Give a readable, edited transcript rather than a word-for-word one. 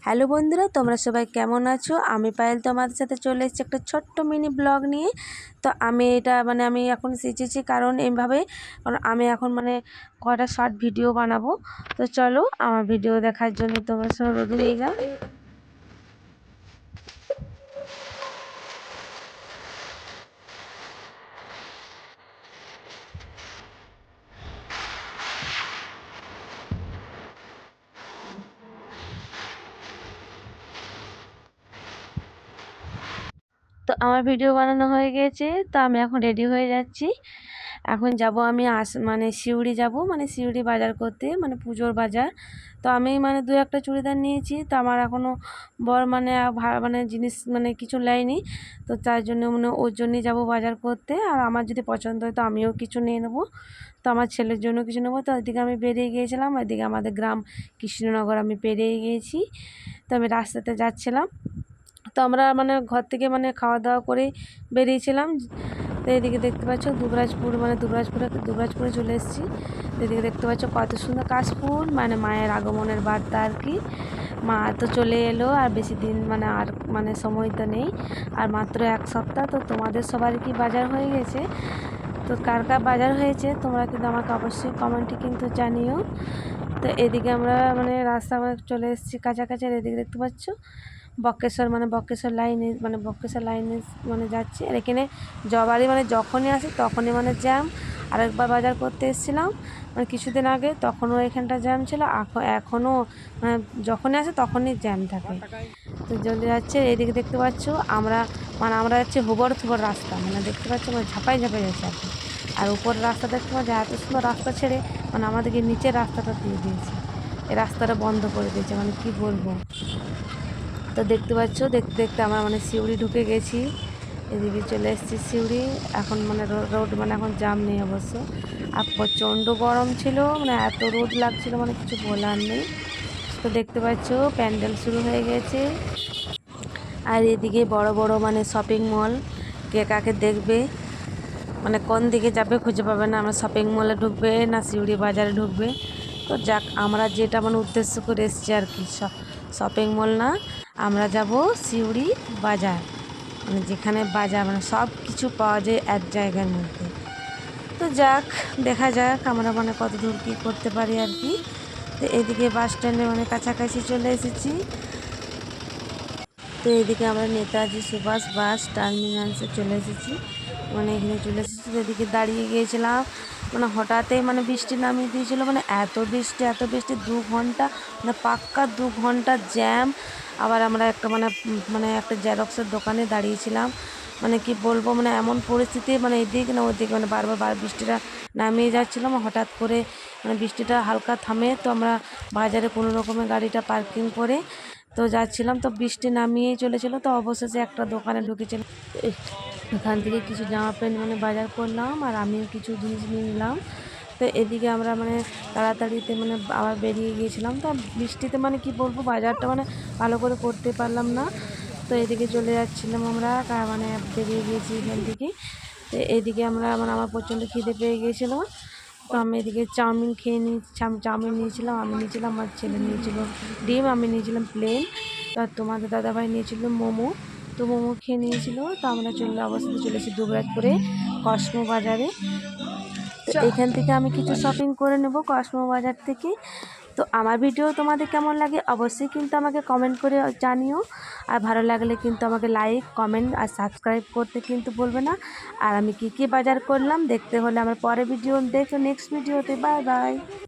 Hello বন্ধুরা, তোমরা সবাই কেমন আছো? আমি পায়েল তোমাদের সাথে চলে এসেছি একটা ছোট্ট মিনি ব্লগ নিয়ে। তো আমি এটা আমি এখন শিখেছি কারণ আমি এখন কয়টা শর্ট ভিডিও বানাবো। তো চলো আমার ভিডিও দেখার জন্য তোমরা সব রেডি হয়ে যাও। তো আমার ভিডিও বানানো হয়ে গেছে, তো আমি এখন রেডি হয়ে যাচ্ছি। এখন যাব আমি সিউড়ি যাব, সিউড়ি বাজার করতে, পুজোর বাজার। তো আমি দু একটা চুড়িদার নিয়েছি, তো আমার এখনও বর জিনিস কিছু নেয়নি। তো তার জন্য ওর জন্যই যাবো বাজার করতে। আর আমার যদি পছন্দ হয় তো আমিও কিছু নিয়ে নেবো, তো আমার ছেলের জন্য কিছু নেবো। তো ওইদিকে আমি বেরিয়ে গিয়েছিলাম, ওইদিকে আমাদের গ্রাম কৃষ্ণনগর আমি পেরিয়ে গিয়েছি। তো আমি রাস্তাতে যাচ্ছিলাম। তো আমরা ঘর থেকে খাওয়া দাওয়া করে বেরিয়েছিলাম। তো এদিকে দেখতে পাচ্ছ দুবরাজপুরে চলে এসেছি। এদিকে দেখতে পাচ্ছ কত সুন্দর কাশফুল, মায়ের আগমনের বার্তা আর কি। মা তো চলে এলো, আর বেশি দিন আর সময় তো নেই, আর মাত্র এক সপ্তাহ। তো তোমাদের সবার কি বাজার হয়ে গেছে? তো কার কার বাজার হয়েছে তোমরা কিন্তু আমাকে অবশ্যই কমেন্টে কিন্তু জানিও। তো এদিকে আমরা রাস্তা চলে এসেছি কাছাকাছি। আর এদিকে দেখতে পাচ্ছ বক্রেশ্বর লাইনে যাচ্ছি। আর এখানে জবারই যখনই আসি তখনই জ্যাম। আরেকবার বাজার করতে এসেছিলাম কিছুদিন আগে, তখনও এখানটা জ্যাম ছিল। এখনও যখনই আসে তখনই জ্যাম থাকে। তো চলে যাচ্ছে। এদিকে দেখতে পাচ্ছ আমরা যাচ্ছি হুবড় থুবড় রাস্তা, দেখতে পাচ্ছ ঝাঁপাই যাচ্ছে আর কি। আর উপর রাস্তা দেখতে পাচ্ছি এত সুন্দর রাস্তা ছেড়ে আমাদেরকে নিচের রাস্তাটা দিয়ে দিয়েছে, এই রাস্তাটা বন্ধ করে দিয়েছে, কি বলবো। তো দেখতে পাচ্ছ, দেখতে দেখতে আমরা সিউড়ি ঢুকে গেছি। এদিকে চলে এসেছি সিউড়ি। এখন রোড এখন জাম নেই অবশ্য। আর প্রচণ্ড গরম ছিল, এত রোদ লাগছিল কিছু বলার নেই। তো দেখতে পাচ্ছ প্যান্ডেল শুরু হয়ে গেছে। আর এদিকে বড় বড় শপিং মল, কে কাকে দেখবে কোন দিকে যাবে খুঁজে পাবে না, আমরা শপিং মলে ঢুকবে না সিউড়ি বাজারে ঢুকবে। তো যাক, আমরা যেটা উদ্দেশ্য করে এসেছি আর কি, শপিং মল না, আমরা যাব সিউড়ি বাজার, যেখানে বাজার সব কিছু পাওয়া যায় এক জায়গার মধ্যে। তো যাক, দেখা যাক আমরা কত দূর কী করতে পারি আর কি। তো এদিকে বাস স্ট্যান্ডে কাছাকাছি চলে এসেছি। তো এদিকে আমরা নেতাজি সুভাষ বাস টার্মিনালসে চলে এসেছি, এখানে চলে এসেছি। এদিকে দাঁড়িয়ে গিয়েছিলাম, হঠাৎই বৃষ্টি নামিয়ে দিয়েছিল, এত বৃষ্টি 2 ঘন্টা পাক্কা 2 ঘন্টা জ্যাম। আবার আমরা একটা একটা জেরক্সের দোকানে দাঁড়িয়েছিলাম, কি বলবো, এমন পরিস্থিতি এদিক না ওদিক বারবার বৃষ্টিটা নামিয়ে যাচ্ছিলাম। হঠাৎ করে বৃষ্টিটা হালকা থামে, তো আমরা বাজারে কোনো রকমের গাড়িটা পার্কিং করে তো যাচ্ছিলাম। তো বৃষ্টি নামিয়েই চলেছিল। তো অবশেষে একটা দোকানে ঢুকেছিলাম, এখান থেকে কিছু জামা প্যান্ট বাজার করলাম, আর আমিও কিছু জিনিস নিয়ে নিলাম। তো এদিকে আমরা তাড়াতাড়িতে আবার বেরিয়ে গিয়েছিলাম। তো বৃষ্টিতে কি বলবো, বাজারটা ভালো করে করতে পারলাম না। তো এদিকে চলে যাচ্ছিলাম আমরা, বেরিয়ে গিয়েছি এখান থেকে। তো এদিকে আমরা আমার প্রচণ্ড খিদে পেয়ে গিয়েছিলো। তো আমি এদিকে চাউমিন নিয়েছিলাম, আমি নিয়েছিলাম, আমার ছেলে নিয়েছিল ডিম, আমি নিয়েছিলাম প্লেন। তো তোমাদের দাদাভাই নিয়েছিল মোমো, তো মোমো খেয়ে নিয়েছিল। তো আমরা অবশ্যই চলে এসেছি দুবরাজপুরে কসমো বাজারে। তো এখান থেকে আমি কিছু শপিং করে নেব কসমো বাজার থেকে। তো আমার ভিডিও তোমাদের কেমন লাগে অবশ্যই কিন্তু আমাকে কমেন্ট করে জানিও। আর ভালো লাগলে কিন্তু আমাকে লাইক, কমেন্ট আর সাবস্ক্রাইব করতে কিন্তু বলবে না। আর আমি কী কী বাজার করলাম দেখতে হলে আমার পরের ভিডিও দেখো, নেক্সট ভিডিওতে। Bye bye.